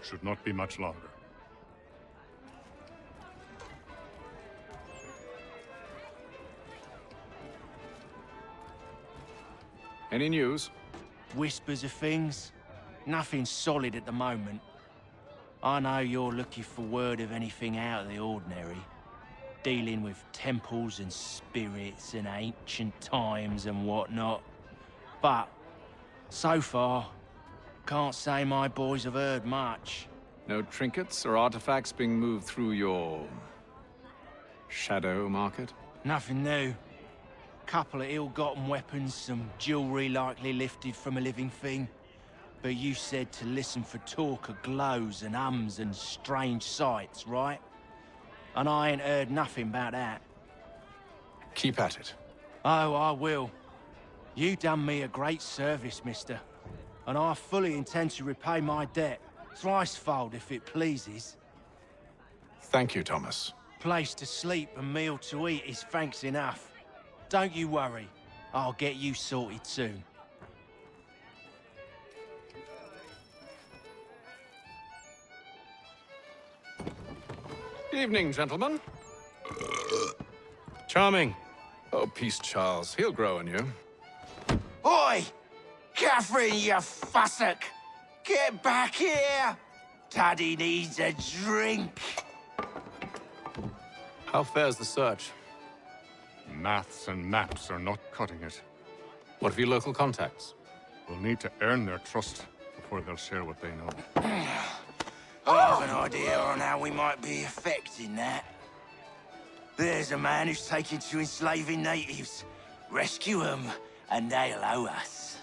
should not be much longer. Any news? Whispers of things. Nothing solid at the moment. I know you're looking for word of anything out of the ordinary. Dealing with temples and spirits and ancient times and whatnot. But, so far, can't say my boys have heard much. No trinkets or artifacts being moved through your... shadow market? Nothing new. Couple of ill-gotten weapons, some jewelry likely lifted from a living thing. But you said to listen for talk of glows and ums and strange sights, right? And I ain't heard nothing about that. Keep at it. Oh, I will. You done me a great service, mister. And I fully intend to repay my debt. Thricefold, if it pleases. Thank you, Thomas. Place to sleep and meal to eat is thanks enough. Don't you worry. I'll get you sorted soon. Evening, gentlemen. Charming. Oh, peace, Charles. He'll grow on you. Oi! Catherine, you fussock! Get back here! Daddy needs a drink. How fares the search? Maths and maps are not cutting it. What of your local contacts? We'll need to earn their trust before they'll share what they know. I have an idea on how we might be affecting that. There's a man who's taken to enslaving natives. Rescue them, and they'll owe us.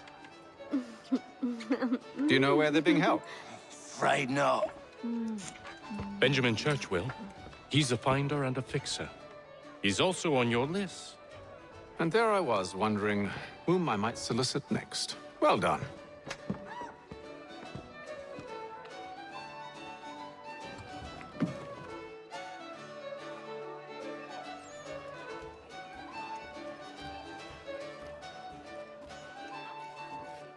Do you know where they're being held? Afraid not. Benjamin Church will. He's a finder and a fixer. He's also on your list. And there I was, wondering whom I might solicit next. Well done.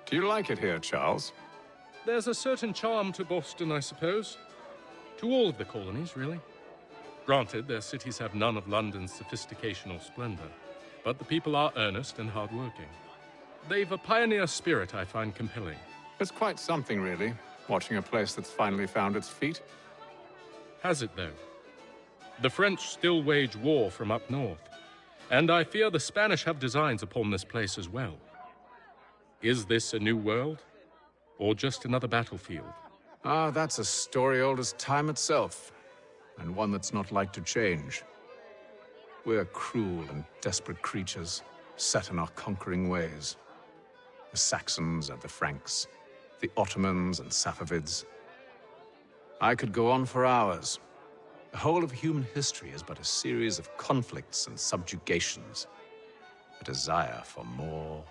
Do you like it here, Charles? There's a certain charm to Boston, I suppose. To all of the colonies, really. Granted, their cities have none of London's sophistication or splendor, but the people are earnest and hardworking. They've a pioneer spirit I find compelling. It's quite something, really, watching a place that's finally found its feet. Has it, though? The French still wage war from up north, and I fear the Spanish have designs upon this place as well. Is this a new world, or just another battlefield? Ah, that's a story old as time itself, and one that's not like to change. We're cruel and desperate creatures, set in our conquering ways. The Saxons and the Franks, the Ottomans and Safavids. I could go on for hours. The whole of human history is but a series of conflicts and subjugations. A desire for more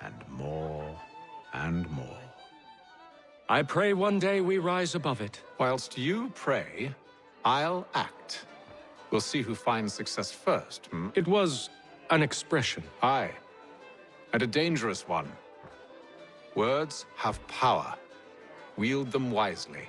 and more and more. I pray one day we rise above it. Whilst you pray, I'll act. We'll see who finds success first, hmm? It was an expression. Aye, and a dangerous one. Words have power. Wield them wisely.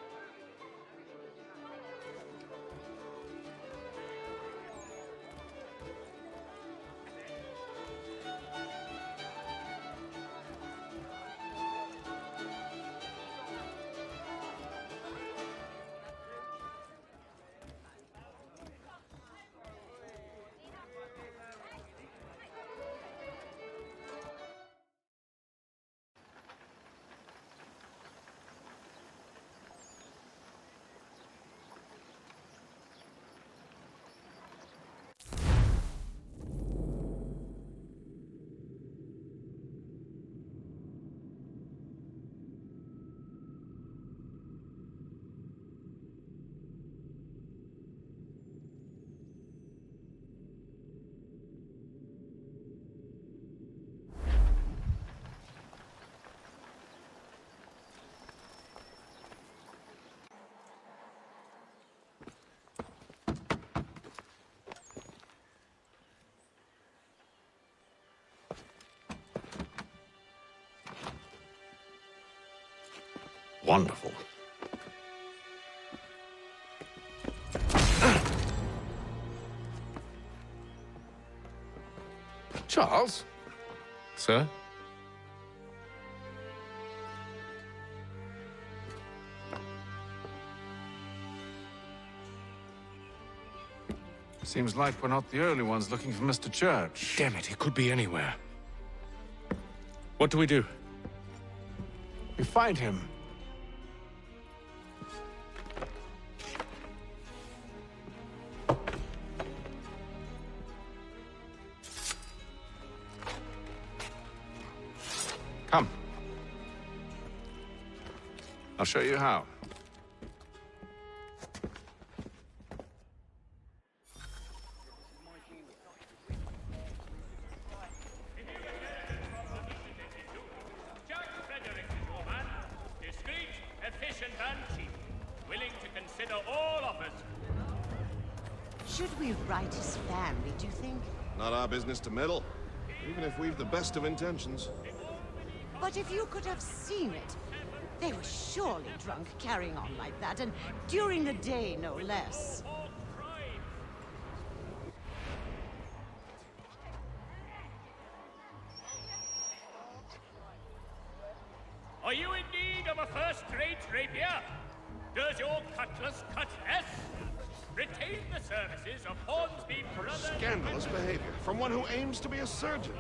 Wonderful. Charles? Sir? Seems like we're not the only ones looking for Mr. Church. Damn it, he could be anywhere. What do we do? We find him. Come. I'll show you how. Should we write his family, do you think? Not our business to meddle, even if we've the best of intentions. But if you could have seen it, they were surely drunk carrying on like that, and during the day, no less. Are you in need of a first-rate rapier? Does your cutlass cut less? Retain the services of Hornsby Brothers... Scandalous behavior from one who aims to be a surgeon.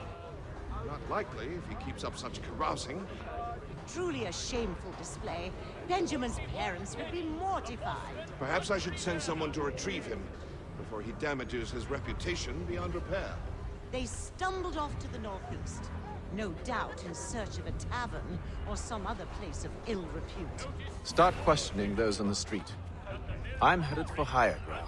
Not likely if he keeps up such carousing. Truly a shameful display. Benjamin's parents would be mortified. Perhaps I should send someone to retrieve him before he damages his reputation beyond repair. They stumbled off to the northeast. No doubt in search of a tavern or some other place of ill repute. Start questioning those on the street. I'm headed for higher ground.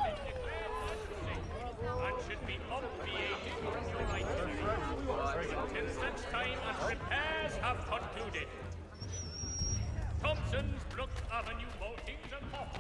and should be obviated from your itinerary until such time as repairs have concluded. Thompson's Brook Avenue Maltings and Hops.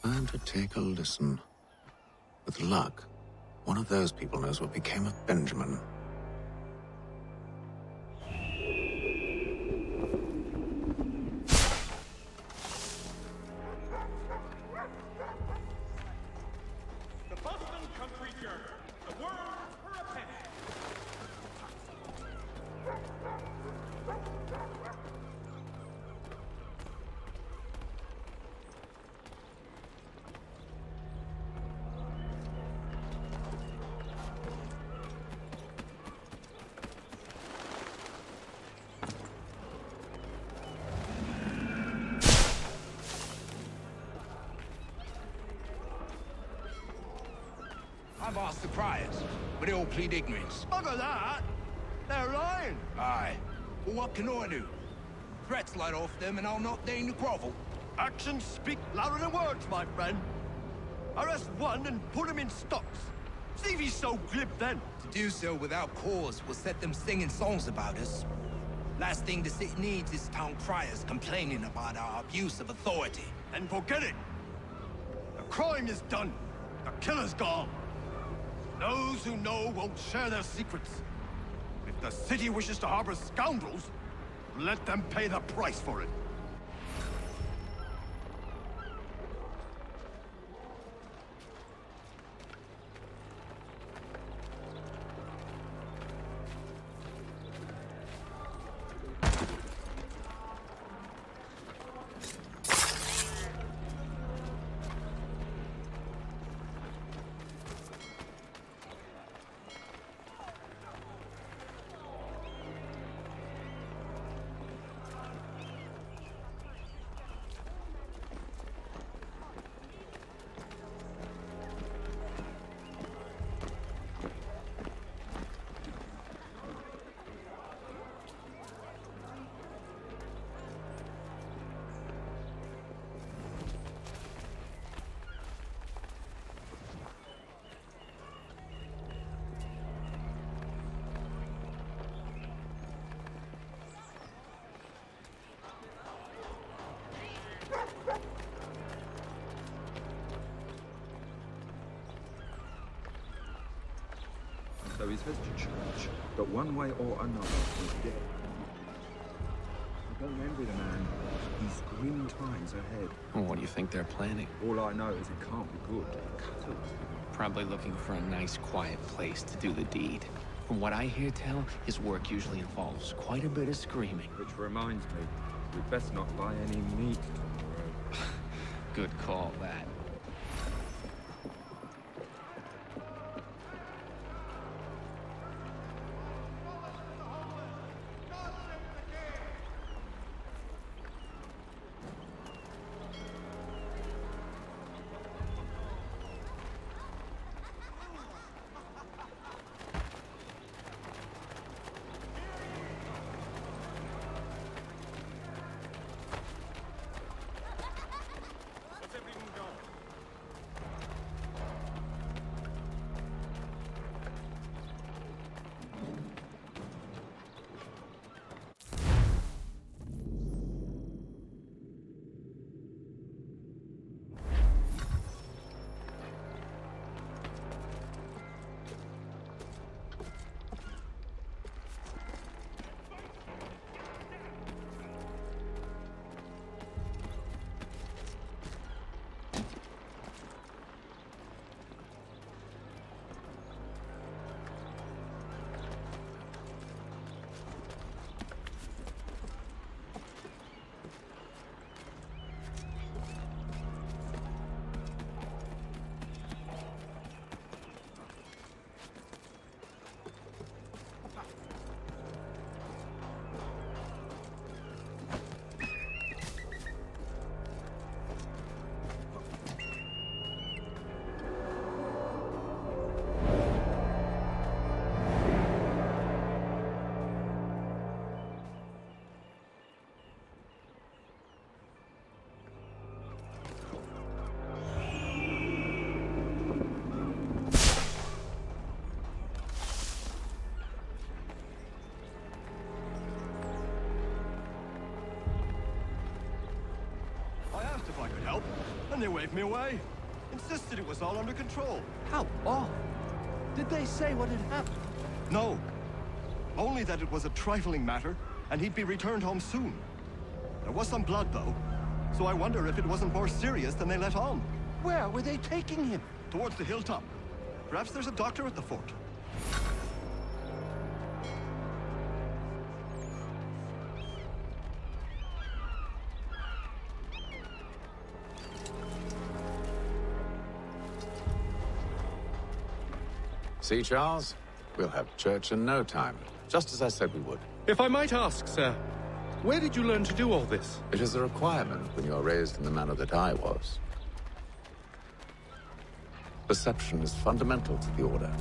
Time to take a listen. With luck, one of those people knows what became of Benjamin. The Boston Country Journal. The word for a penny. I've asked the criers, but they all plead ignorance. Bugger that! They're lying! Aye. Well, what can I do? Threats light off them and I'll not deign to grovel. Actions speak louder than words, my friend. Arrest one and put him in stocks. See if he's so glib then. To do so without cause will set them singing songs about us. Last thing the city needs is town criers complaining about our abuse of authority. And forget it. The crime is done. The killer's gone. Those who know won't share their secrets. If the city wishes to harbor scoundrels, let them pay the price for it. So he says to church, but one way or another, he's dead. I don't envy the man. He's grim times ahead. Well, what do you think they're planning? All I know is it can't be good. Probably looking for a nice, quiet place to do the deed. From what I hear tell, his work usually involves quite a bit of screaming. Which reminds me, we'd best not buy any meat tomorrow. Good call, that. If I could help, and they waved me away. Insisted it was all under control. How odd. Did they say what had happened? No. Only that it was a trifling matter, and he'd be returned home soon. There was some blood, though, so I wonder if it wasn't more serious than they let on. Where were they taking him? Towards the hilltop. Perhaps there's a doctor at the fort. See, Charles? We'll have church in no time, just as I said we would. If I might ask, sir, where did you learn to do all this? It is a requirement when you are raised in the manner that I was. Perception is fundamental to the Order.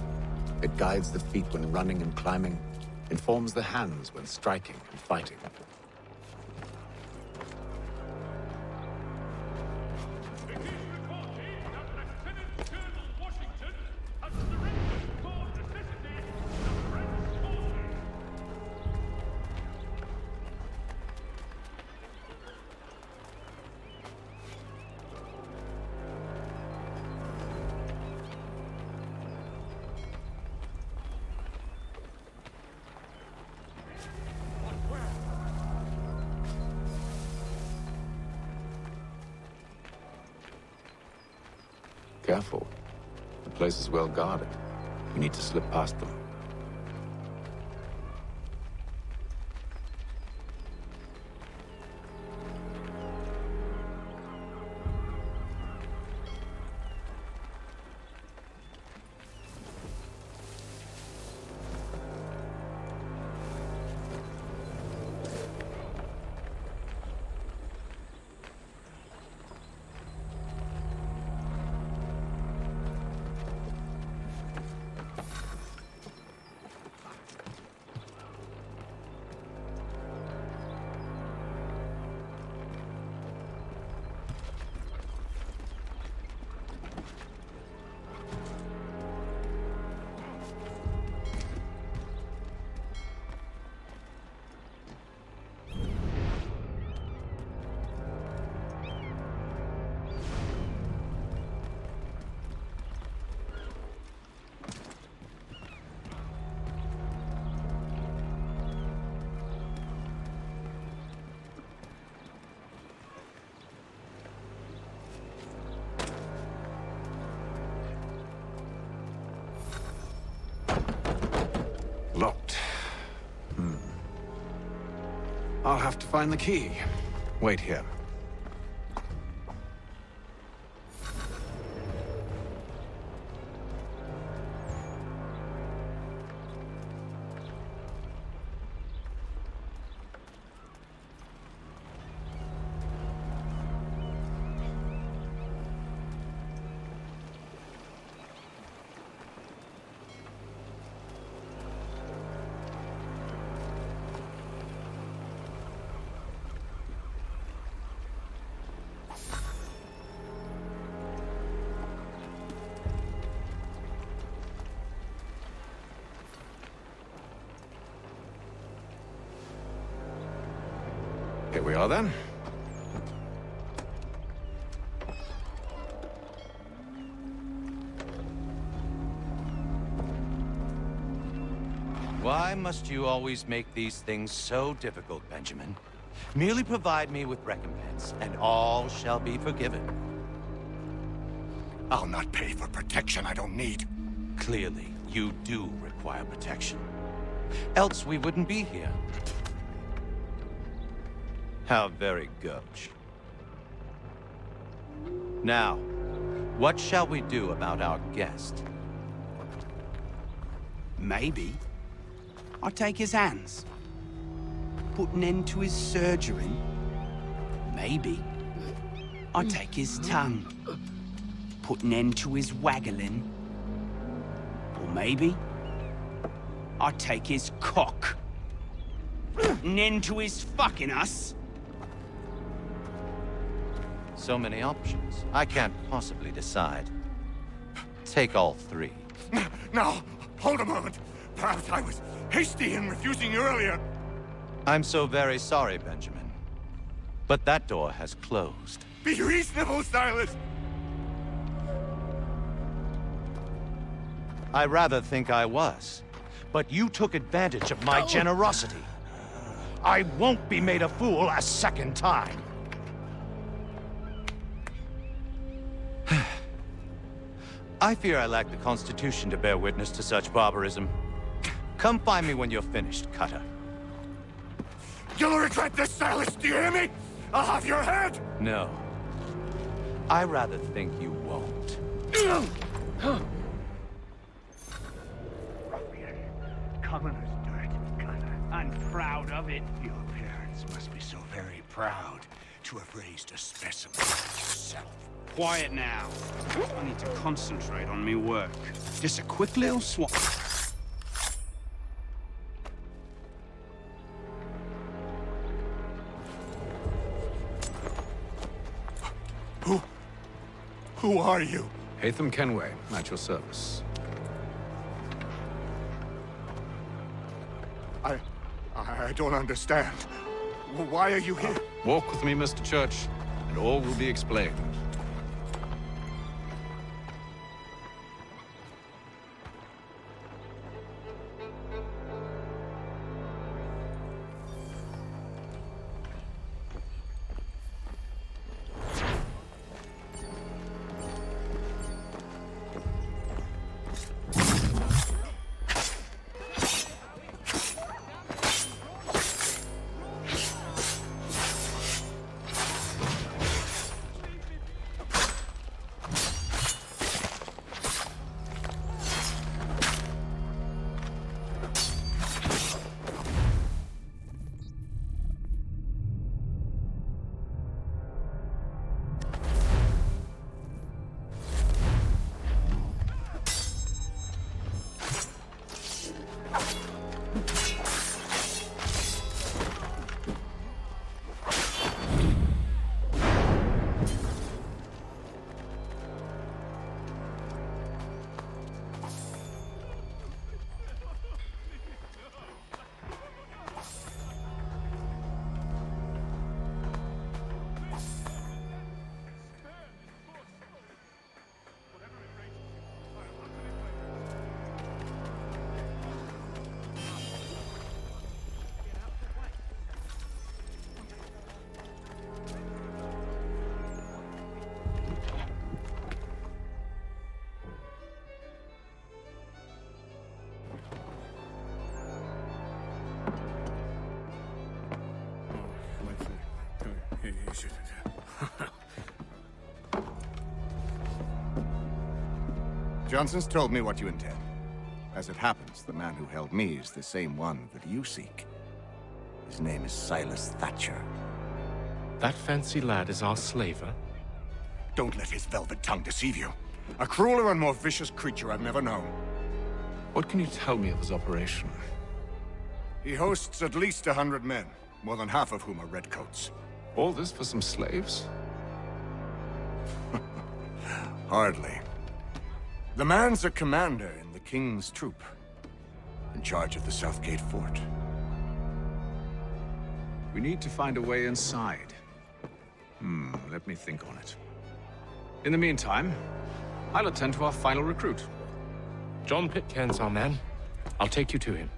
It guides the feet when running and climbing, informs the hands when striking and fighting. Careful. The place is well guarded. You need to slip past them. I'll have to find the key. Wait here. Here we are, then. Why must you always make these things so difficult, Benjamin? Merely provide me with recompense, and all shall be forgiven. I'll not pay for protection I don't need. Clearly, you do require protection. Else we wouldn't be here. How very gauche. Now, what shall we do about our guest? Maybe I'll take his hands. Put an end to his surgery. Maybe I'll take his tongue. Put an end to his waggling. Or maybe I'll take his cock. Put an end to his fucking us. So many options. I can't possibly decide. Take all three. Now, hold a moment. Perhaps I was hasty in refusing you earlier. I'm so very sorry, Benjamin. But that door has closed. Be reasonable, Silas. I rather think I was. But you took advantage of my generosity. I won't be made a fool a second time. I fear I lack the constitution to bear witness to such barbarism. Come find me when you're finished, Cutter. You'll regret this, Silas, do you hear me? I'll have your head! No. I rather think you won't. Ruffian. Commoner's dirt, Cutter. And proud of it. Your parents must be so very proud to have raised a specimen like yourself. Quiet now. I need to concentrate on me work. Just a quick little swap. Who are you? Hatham Kenway, at your service. I don't understand. Why are you here? Walk with me, Mr. Church, and all will be explained. Johnson's told me what you intend. As it happens, the man who held me is the same one that you seek. His name is Silas Thatcher. That fancy lad is our slaver? Don't let his velvet tongue deceive you. A crueler and more vicious creature I've never known. What can you tell me of his operation? He hosts at least 100 men, more than half of whom are redcoats. All this for some slaves? Hardly. The man's a commander in the King's troop, in charge of the Southgate Fort. We need to find a way inside. Let me think on it. In the meantime, I'll attend to our final recruit. John Pitcairn's our man. I'll take you to him.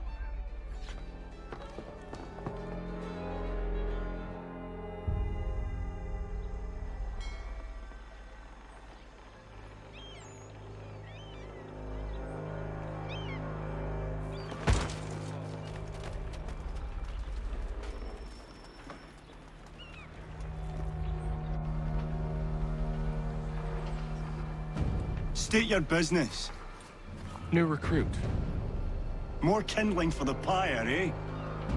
State your business. New recruit. More kindling for the pyre, eh?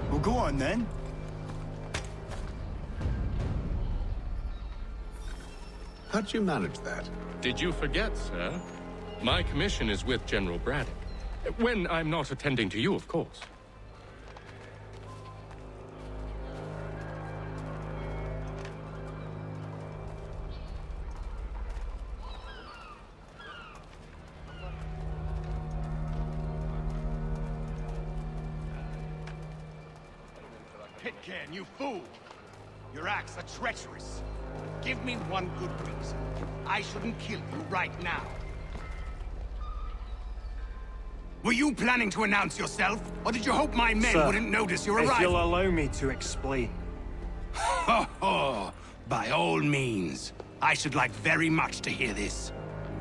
Well, go on then. How'd you manage that? Did you forget, sir? My commission is with General Braddock. When I'm not attending to you, of course. Pitcairn, you fool! Your acts are treacherous. Give me one good reason. I shouldn't kill you right now. Were you planning to announce yourself? Or did you hope my men wouldn't notice your arrival? If you'll allow me to explain. Ho ho! By all means. I should like very much to hear this.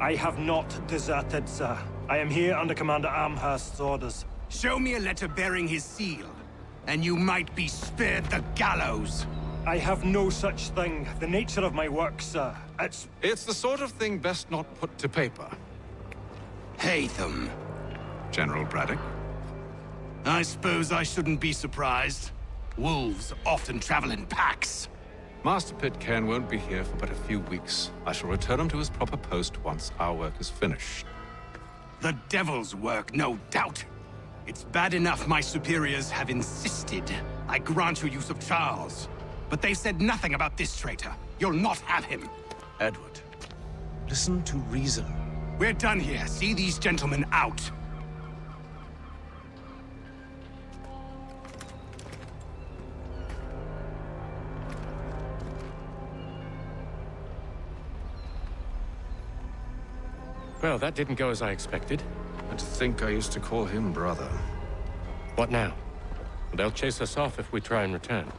I have not deserted, sir. I am here under Commander Amherst's orders. Show me a letter bearing his seal, and you might be spared the gallows. I have no such thing. The nature of my work, sir, It's the sort of thing best not put to paper. Haytham. General Braddock? I suppose I shouldn't be surprised. Wolves often travel in packs. Master Pitcairn won't be here for but a few weeks. I shall return him to his proper post once our work is finished. The devil's work, no doubt. It's bad enough my superiors have insisted I grant you use of Charles. But they said nothing about this traitor. You'll not have him. Edward, listen to reason. We're done here. See these gentlemen out. Well, that didn't go as I expected. And to think I used to call him brother. What now? They'll chase us off if we try and return.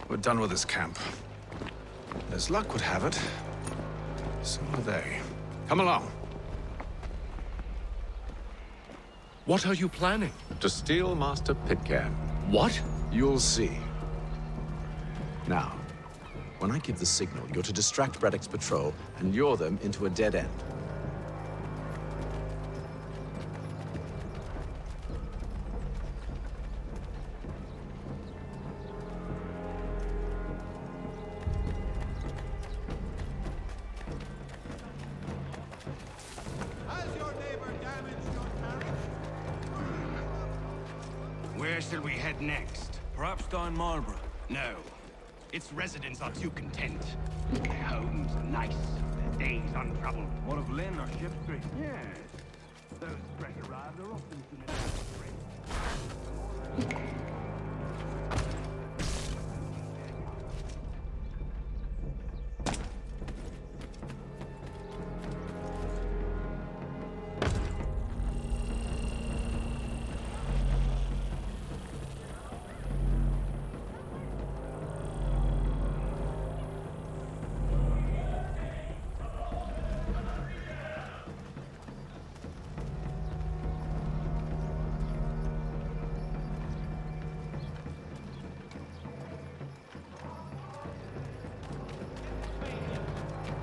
We're done with this camp. As luck would have it, so are they. Come along. What are you planning? To steal Master Pitcairn. What? You'll see. Now, when I give the signal, you're to distract Braddock's patrol and lure them into a dead end. Where shall we head next? Perhaps down Marlborough. No. Its residents are too content. Their homes are nice, their days untroubled. What of Lynn or Ship Street? Yes. Those fresh arrived are often familiar.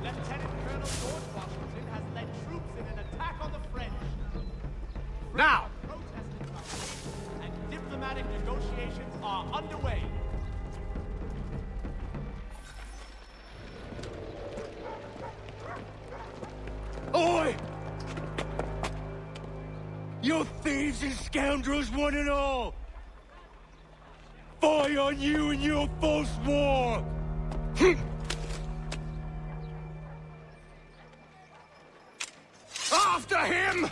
Lieutenant Colonel George Washington has led troops in an attack on the French. Now! And diplomatic negotiations are underway. Oi! You thieves and scoundrels, one and all! Fire on you and your false war! After him!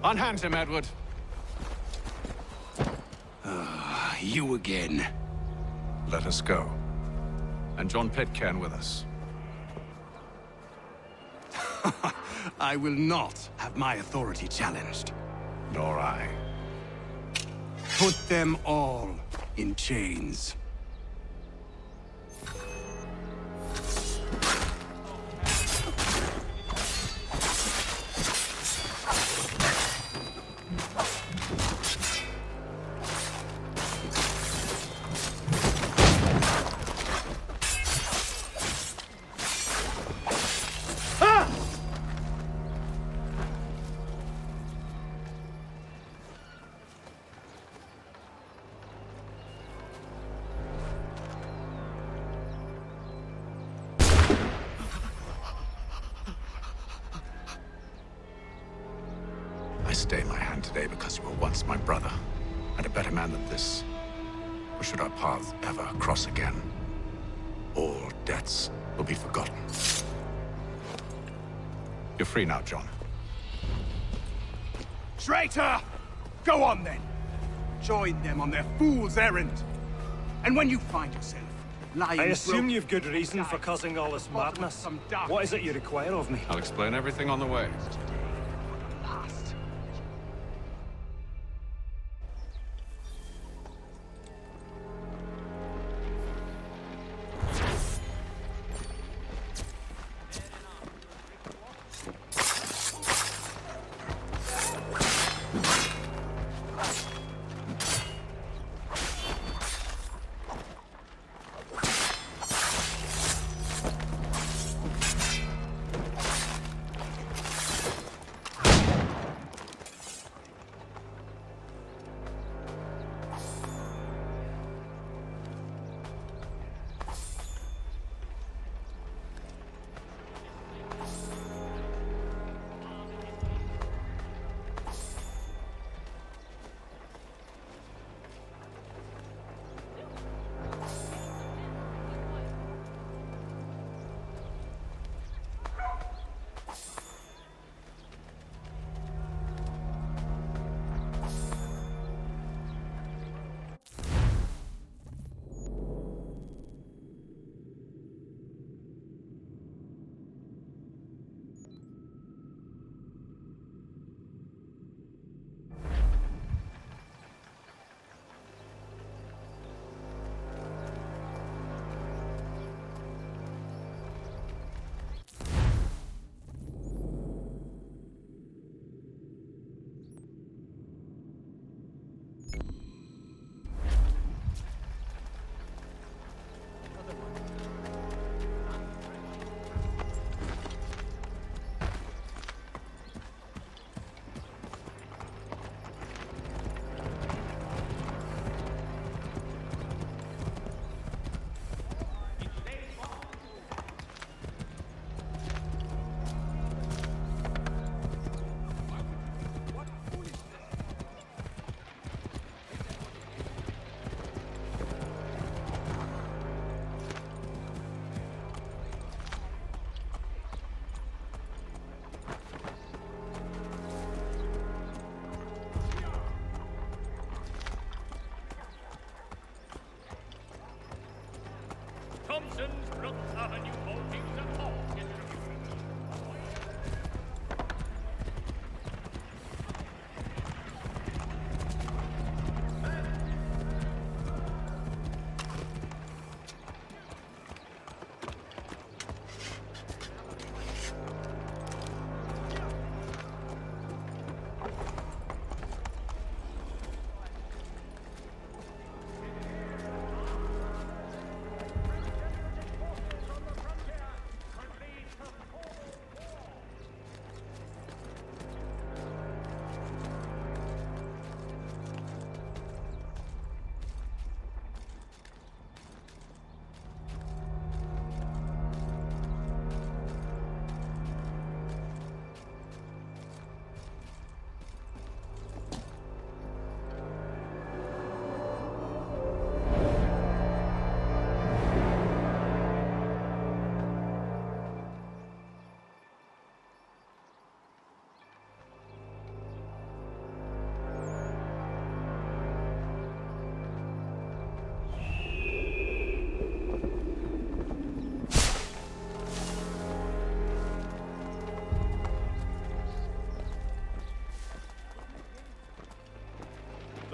Unhand him, Edward. You again. Let us go. And John Pitcairn with us. I will not have my authority challenged. Nor I. Put them all in chains. I stay my hand today because you were once my brother, and a better man than this. Or should our paths ever cross again, all debts will be forgotten. You're free now, John. Traitor! Go on then! Join them on their fool's errand. And when you find yourself lying... I assume you've good reason for causing all this madness. What is it you require of me? I'll explain everything on the way.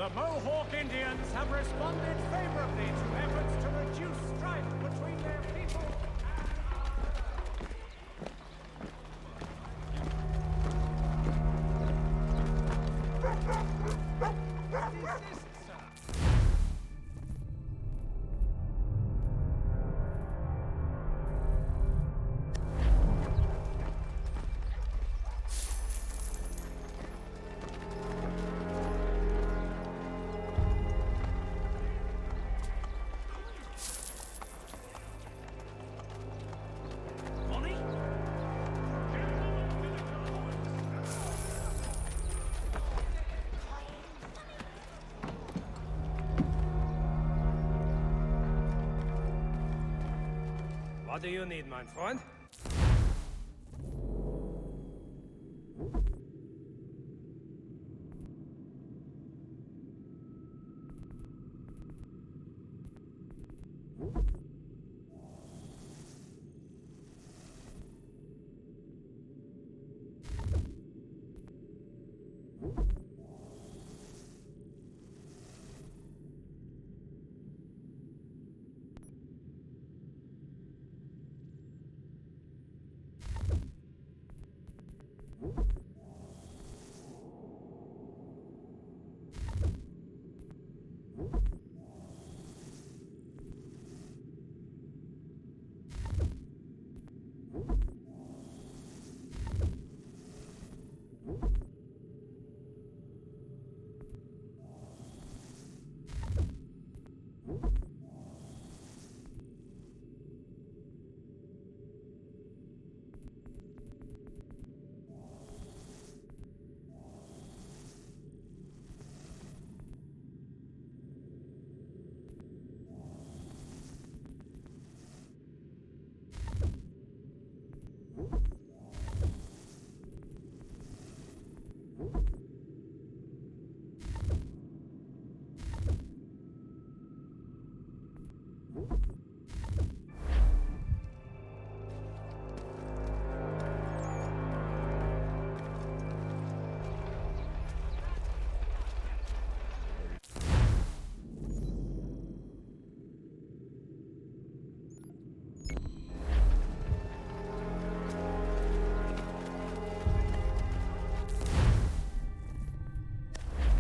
The Mohawk Indians have responded favorably to efforts to reduce strife between their people. What do you need, my friend?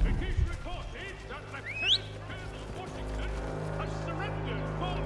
It is reported that Lieutenant Colonel Washington has surrendered full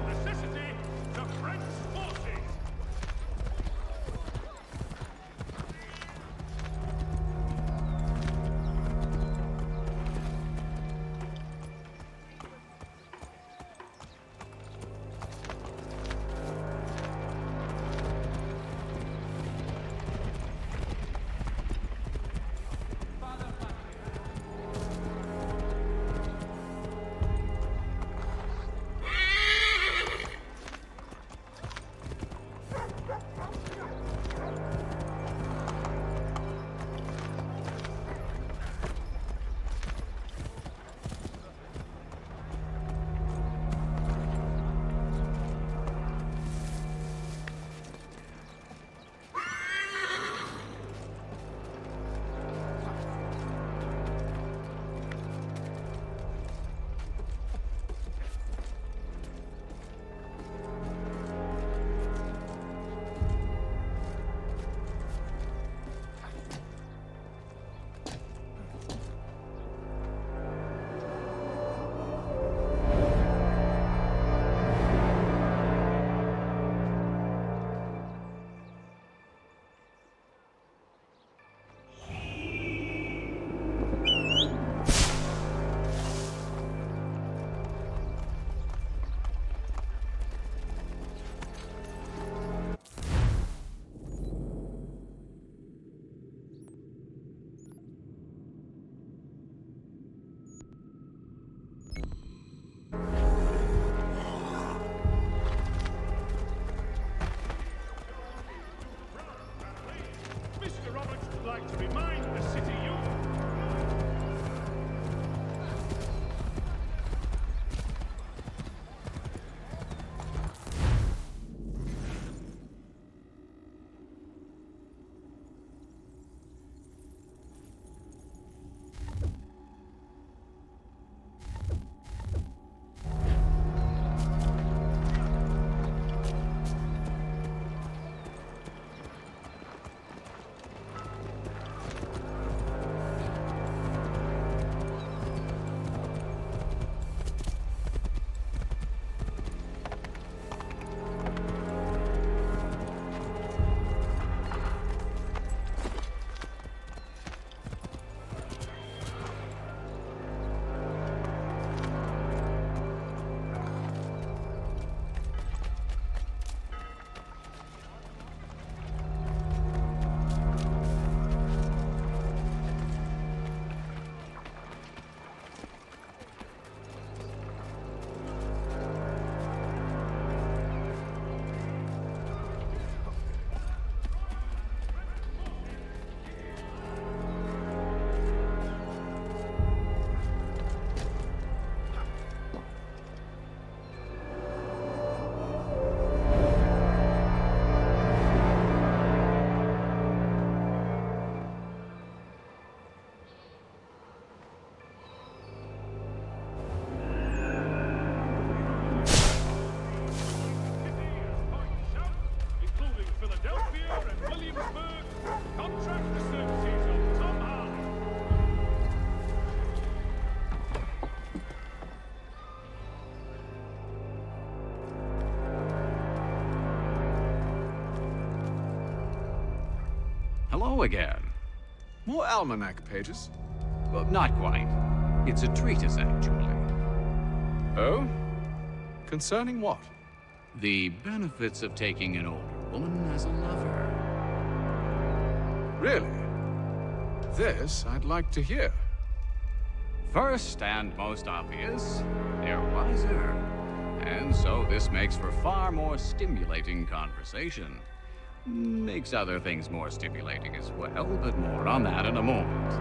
Hello again. More almanac pages? Well, not quite. It's a treatise, actually. Oh? Concerning what? The benefits of taking an older woman as a lover. Really? This I'd like to hear. First and most obvious, they're wiser. And so this makes for far more stimulating conversation. Makes other things more stimulating as well, but more on that in a moment.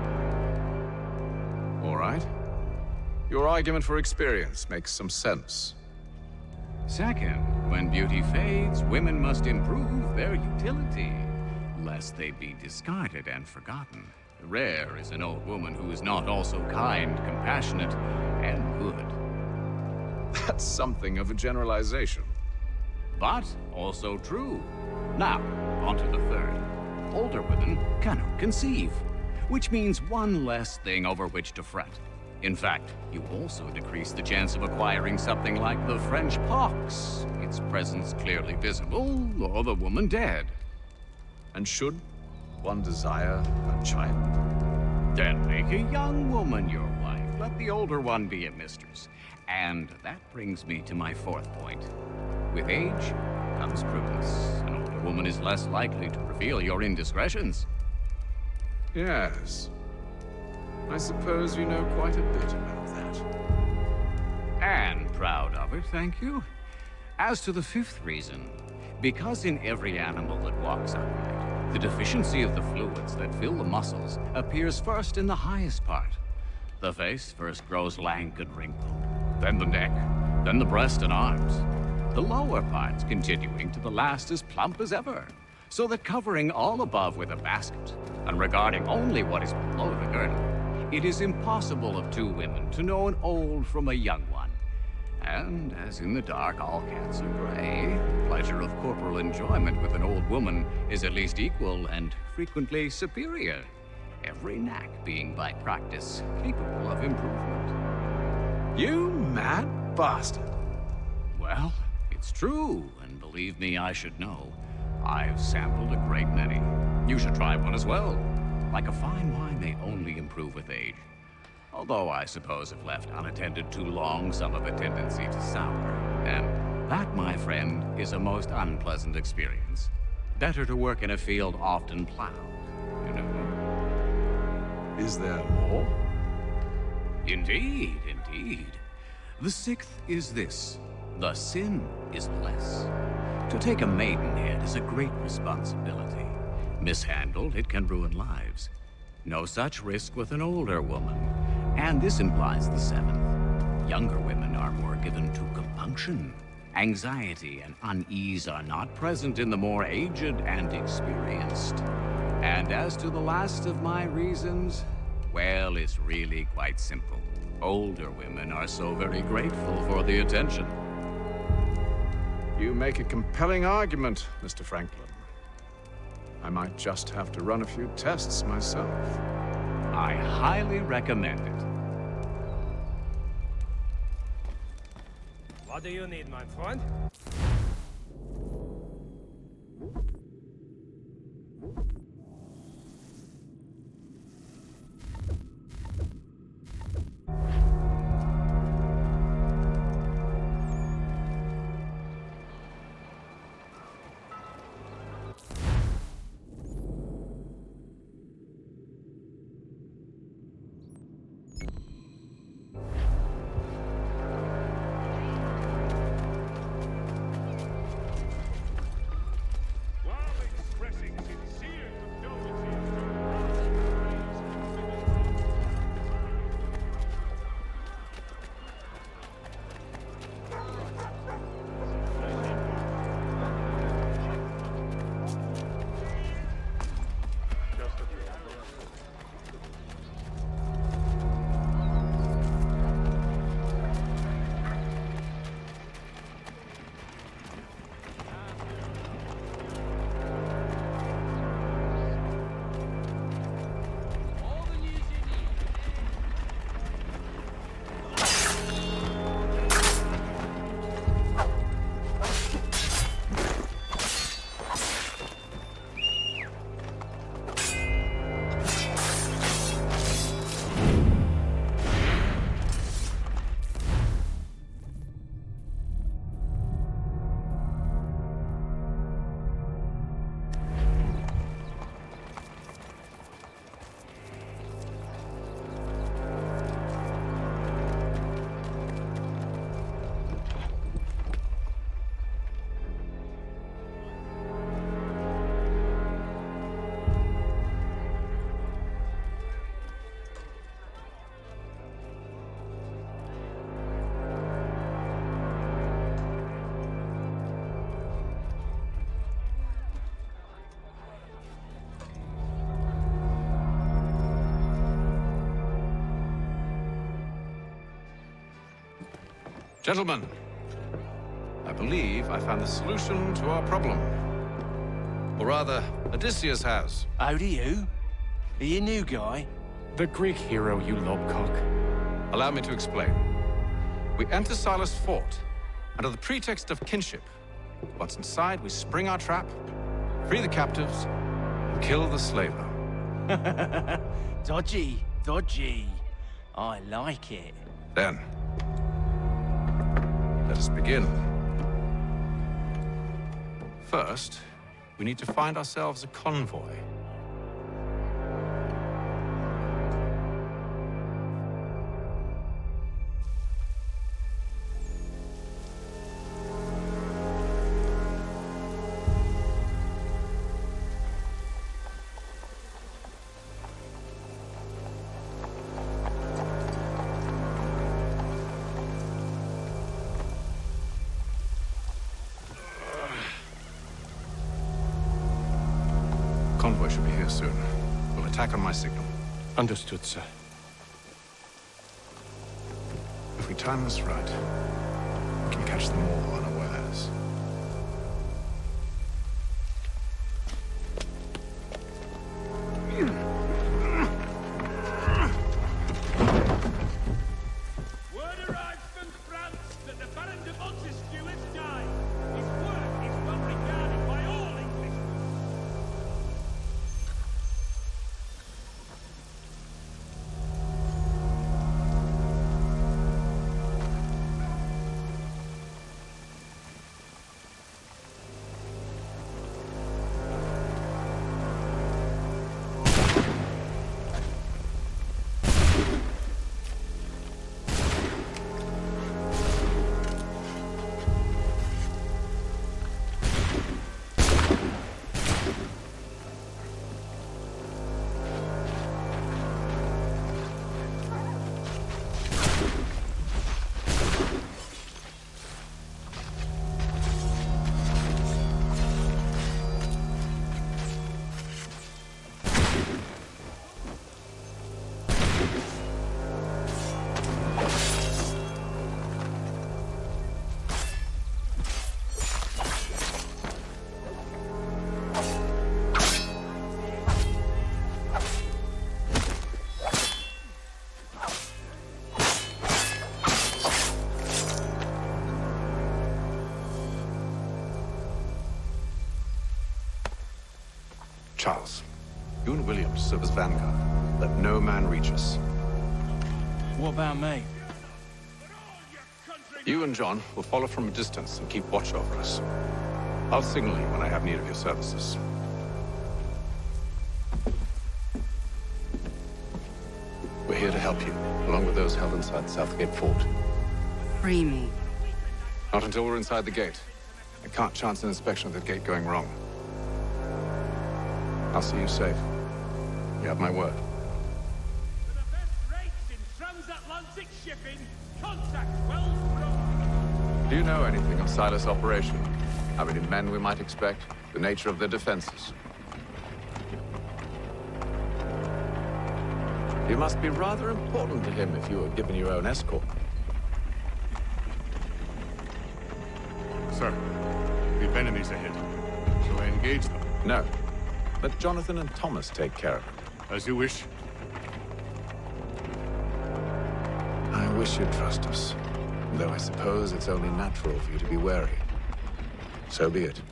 All right. Your argument for experience makes some sense. Second, when beauty fades, women must improve their utility, lest they be discarded and forgotten. Rare is an old woman who is not also kind, compassionate, and good. That's something of a generalization. But also true. Now, on to the third. Older women cannot conceive, which means one less thing over which to fret. In fact, you also decrease the chance of acquiring something like the French pox, its presence clearly visible, or the woman dead. And should one desire a child? Then make a young woman your wife. Let the older one be a mistress. And that brings me to my fourth point. With age comes prudence. An older woman is less likely to reveal your indiscretions. Yes. I suppose you know quite a bit about that. And proud of it, thank you. As to the fifth reason, because in every animal that walks upright, the deficiency of the fluids that fill the muscles appears first in the highest part. The face first grows lank and wrinkled, then the neck, then the breast and arms. The lower parts continuing to the last as plump as ever, so that covering all above with a basket, and regarding only what is below the girdle, it is impossible of two women to know an old from a young one. And as in the dark all cats are gray, the pleasure of corporal enjoyment with an old woman is at least equal and frequently superior, every knack being by practice capable of improvement. You mad bastard. Well, it's true, and believe me, I should know. I've sampled a great many. You should try one as well. Like a fine wine, they only improve with age. Although I suppose if left unattended too long, some have a tendency to sour. And that, my friend, is a most unpleasant experience. Better to work in a field often plowed, you know. Is there more? Indeed, indeed. The sixth is this. The sin is less. To take a maidenhead is a great responsibility. Mishandled, it can ruin lives. No such risk with an older woman. And this implies the seventh. Younger women are more given to compunction. Anxiety and unease are not present in the more aged and experienced. And as to the last of my reasons, well, it's really quite simple. Older women are so very grateful for the attention. You make a compelling argument, Mr. Franklin. I might just have to run a few tests myself. I highly recommend it. What do you need, my friend? Gentlemen, I believe I found the solution to our problem. Or rather, Odysseus has. Oh, do you? Are you a new guy? The Greek hero, you lobcock. Allow me to explain. We enter Silas' fort, under the pretext of kinship. Once inside, we spring our trap, free the captives, and kill the slaver. Dodgy, dodgy. I like it. Then, let us begin. First, we need to find ourselves a convoy. Convoy should be here soon. We'll attack on my signal. Understood, sir. If we time this right, we can catch them all unawares. Word arrives from France that the Baron de Montesquieu has died. His work is well regarded by all Englishmen. Charles, you and William serve as vanguard. Let no man reach us. What about me? You and John will follow from a distance and keep watch over us. I'll signal you when I have need of your services. We're here to help you, along with those held inside Southgate Fort. Free me. Not until we're inside the gate. I can't chance an inspection of the gate going wrong. I'll see you safe. You have my word. For the best rates in transatlantic shipping, contact Wells. Do you know anything of Silas' operation? How many men we might expect? The nature of their defenses? You must be rather important to him if you were given your own escort. Sir, we've enemies ahead. Shall I engage them? No. Let Jonathan and Thomas take care of it. As you wish. I wish you'd trust us. Though I suppose it's only natural for you to be wary. So be it.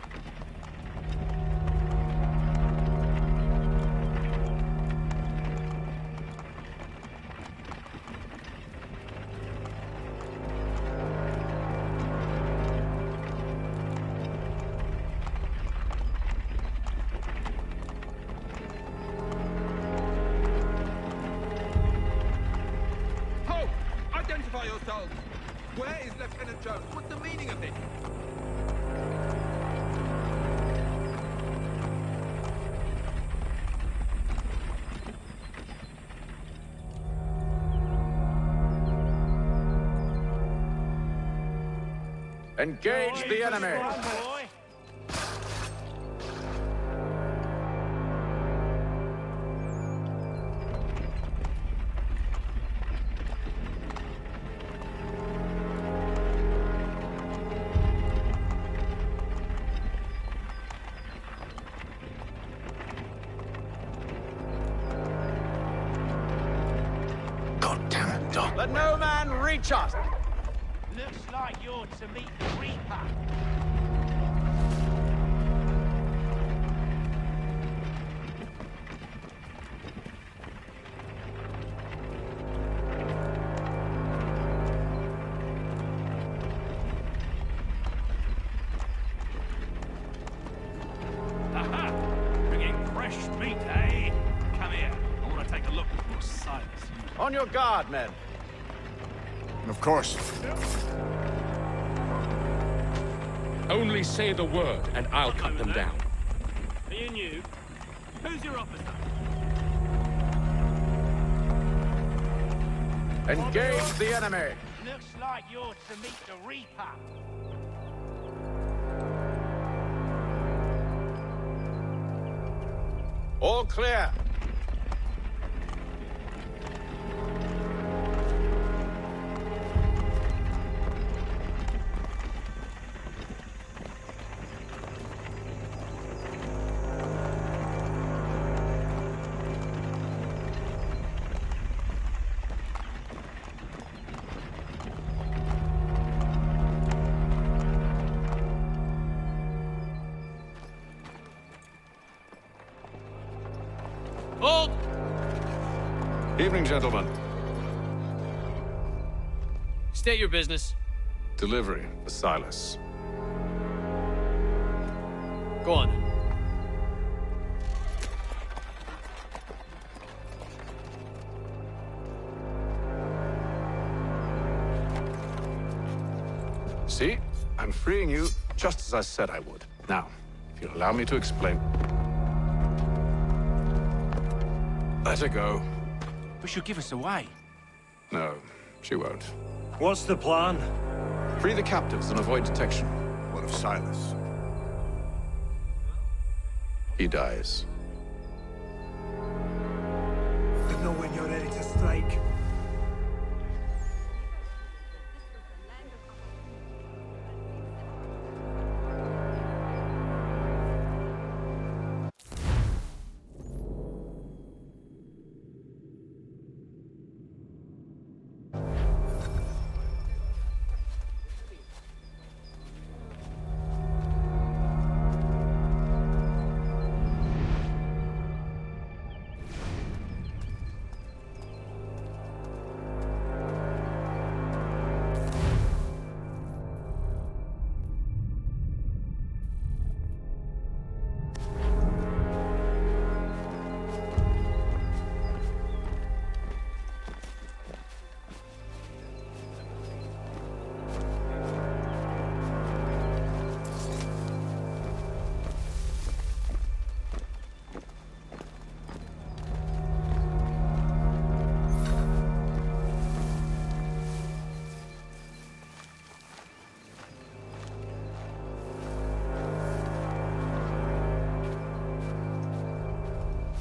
Identify yourselves! Where is Lieutenant Jones? What's the meaning of this? Engage the enemy! Let no man reach us! Looks like you're to meet the Reaper. Aha! Bringing fresh meat, eh? Come here. I want to take a look at your sights. On your guard, men. Of course. Only say the word, and I'll cut them down. Are you new? Who's your officer? Engage the enemy! Looks like you're to meet the Reaper. All clear. Hold! Evening, gentlemen. State your business. Delivery for Silas. Go on then. See? I'm freeing you just as I said I would. Now, if you'll allow me to explain. Let her go. But she'll give us away. No, she won't. What's the plan? Free the captives and avoid detection. What of Silas? He dies. I know when you're ready to strike.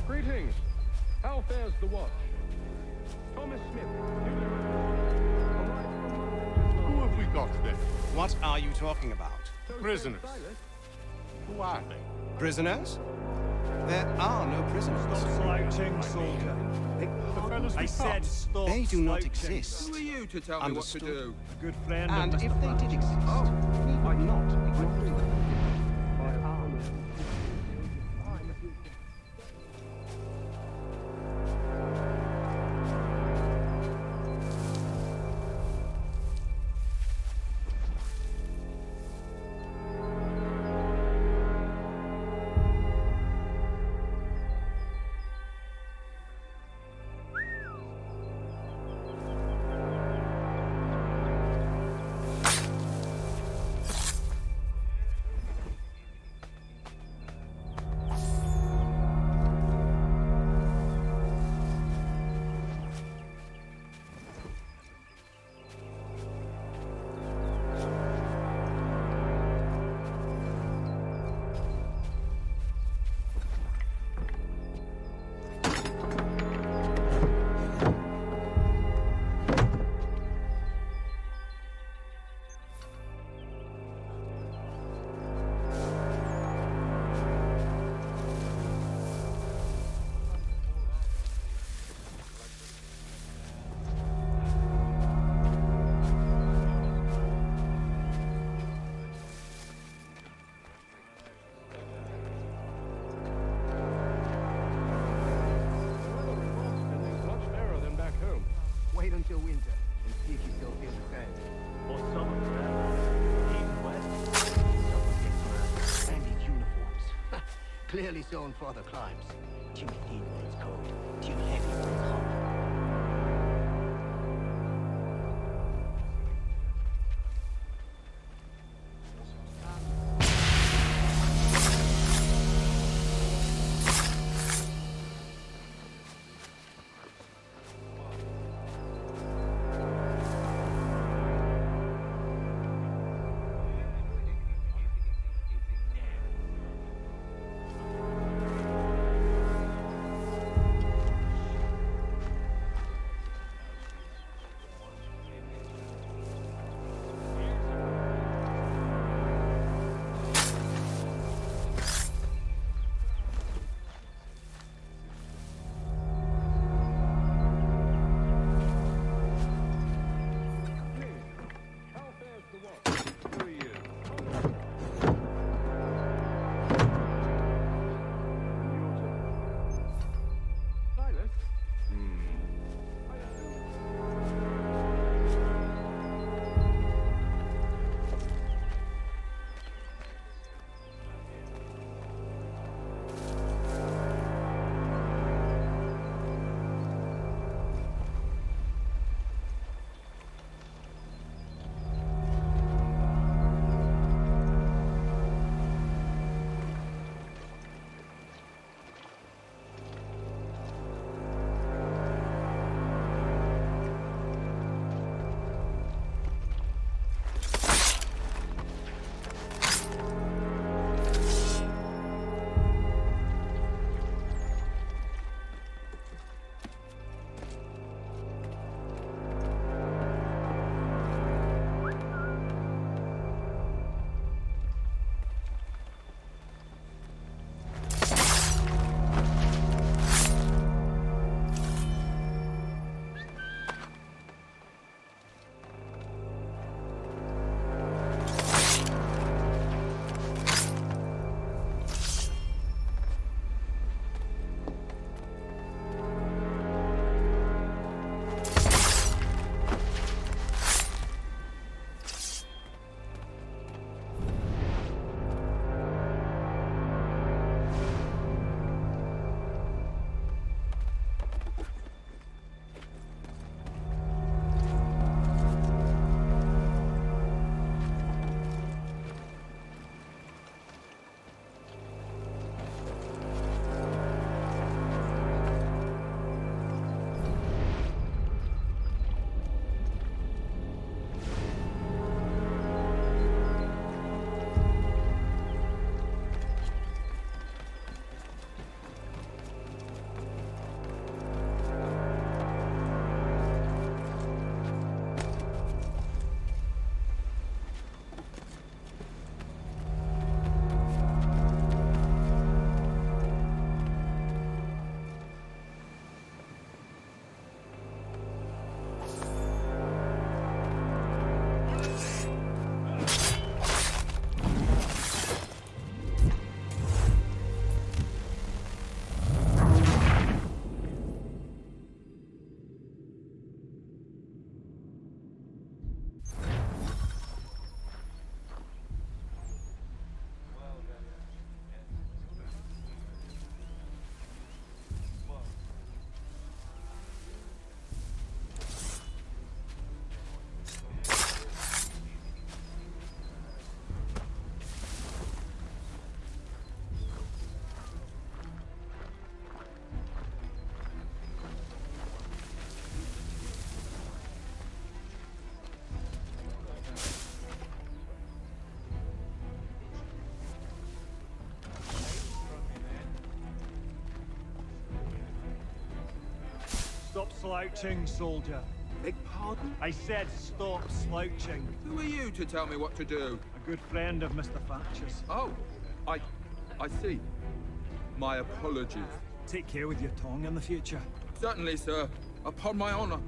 Greetings. How fares the watch? Thomas Smith. Who have we got then? What are you talking about? Prisoners. Who are they? Prisoners? There are no prisoners. Stop slouching, soldier. I said stop. They do not slouching. exist. Who are you to tell me what to do? A good friend And of if Mr. they did exist, we would not ignore them. Clearly sown for other climes. Too thin when it's cold, too heavy when it's hot. Stop slouching, soldier. Beg pardon? I said stop slouching. Who are you to tell me what to do? A good friend of Mr. Thatcher's. Oh, I see. My apologies. Take care with your tongue in the future. Certainly, sir. Upon my honor.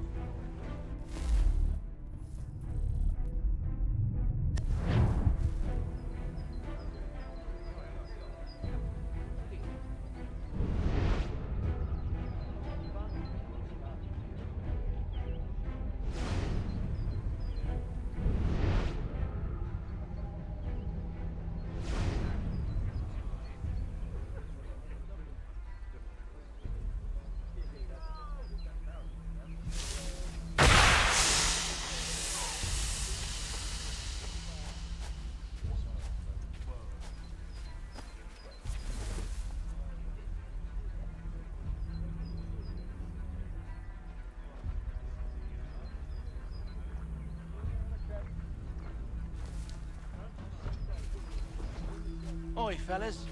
Oi, fellas.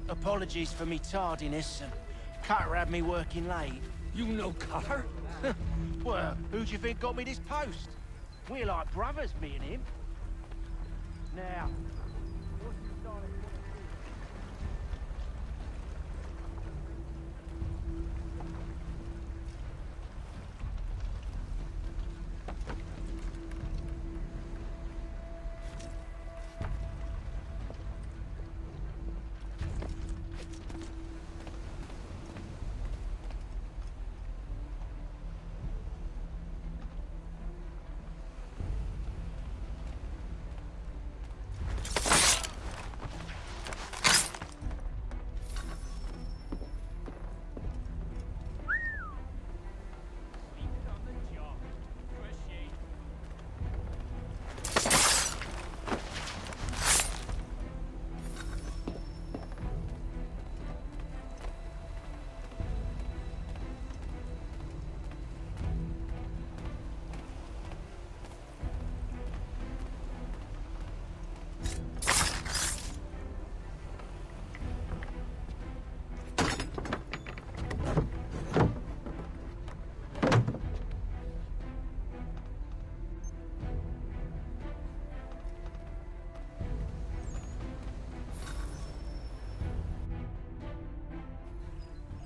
Apologies for me tardiness. Cutter had me working late. You know Cutter? Well, who do you think got me this post? We're like brothers, me and him. Now,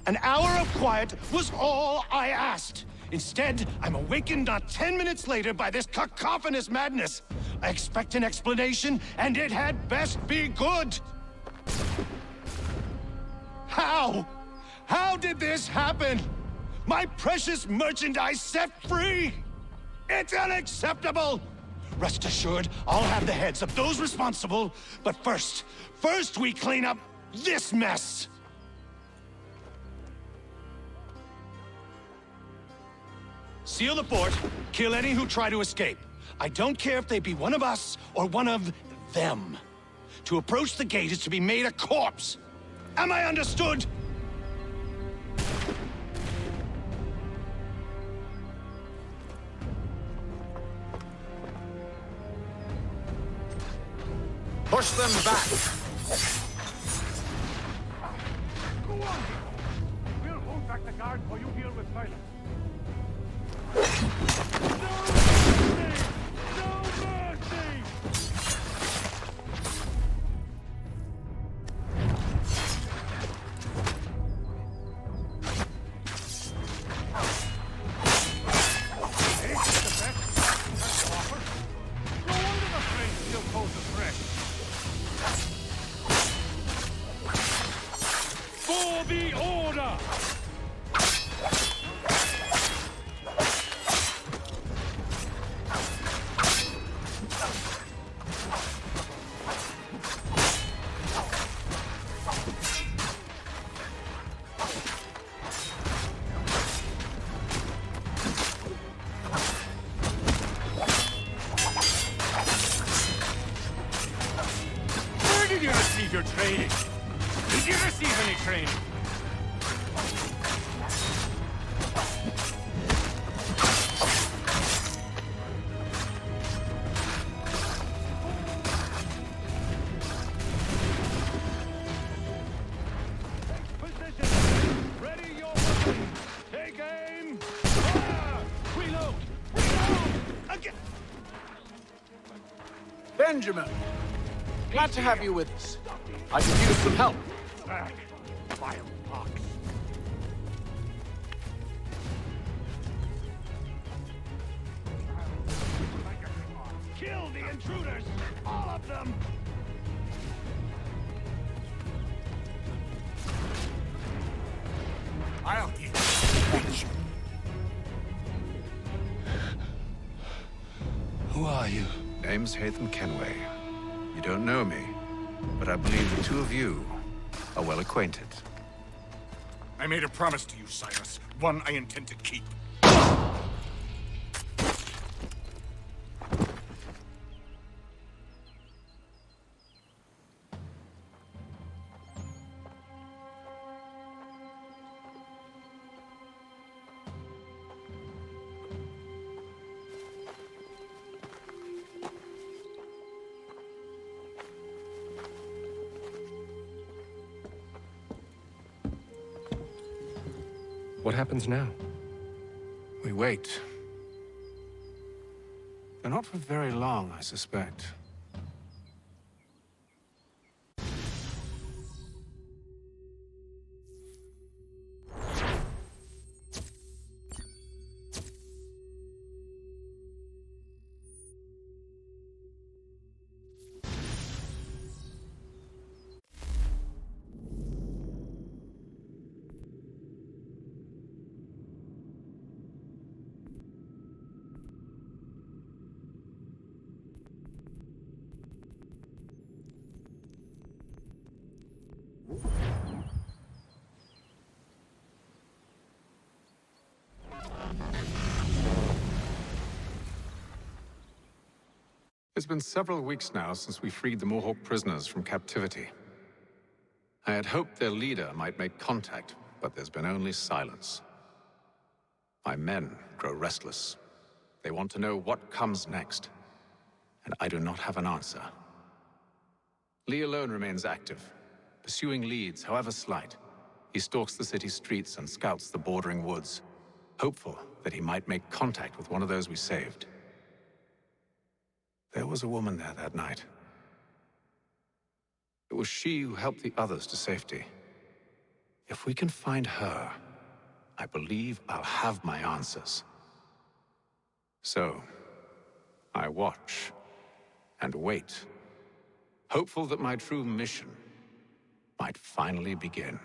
An hour of quiet was all I asked. Instead, I'm awakened not 10 minutes later by this cacophonous madness. I expect an explanation, and it had best be good. How? How did this happen? My precious merchandise set free! It's unacceptable! Rest assured, I'll have the heads of those responsible, but first we clean up this mess! Seal the fort, kill any who try to escape. I don't care if they be one of us or one of them. To approach the gate is to be made a corpse. Am I understood? Push them back! Go on! We'll hold back the guard while you deal with violence. For the order! Where did you receive your training? Did you receive any training? Position! Ready your weapons! Take aim! Fire! Reload! Reload! Again! Benjamin! Glad to have you with us. I could use some help. Back! Vile ox! Kill the intruders! All of them! I'll get you. Who are you? Name's Hatham Kenway. You don't know me, but I believe the two of you are well acquainted. I made a promise to you, Cyrus. One I intend to keep. What happens now? We wait. But not for very long, I suspect. It's been several weeks now since we freed the Mohawk prisoners from captivity. I had hoped their leader might make contact, but there's been only silence. My men grow restless. They want to know what comes next, and I do not have an answer. Lee alone remains active, pursuing leads, however slight. He stalks the city streets and scouts the bordering woods, hopeful that he might make contact with one of those we saved. There was a woman there that night. It was she who helped the others to safety. If we can find her, I believe I'll have my answers. So, I watch and wait, hopeful that my true mission might finally begin.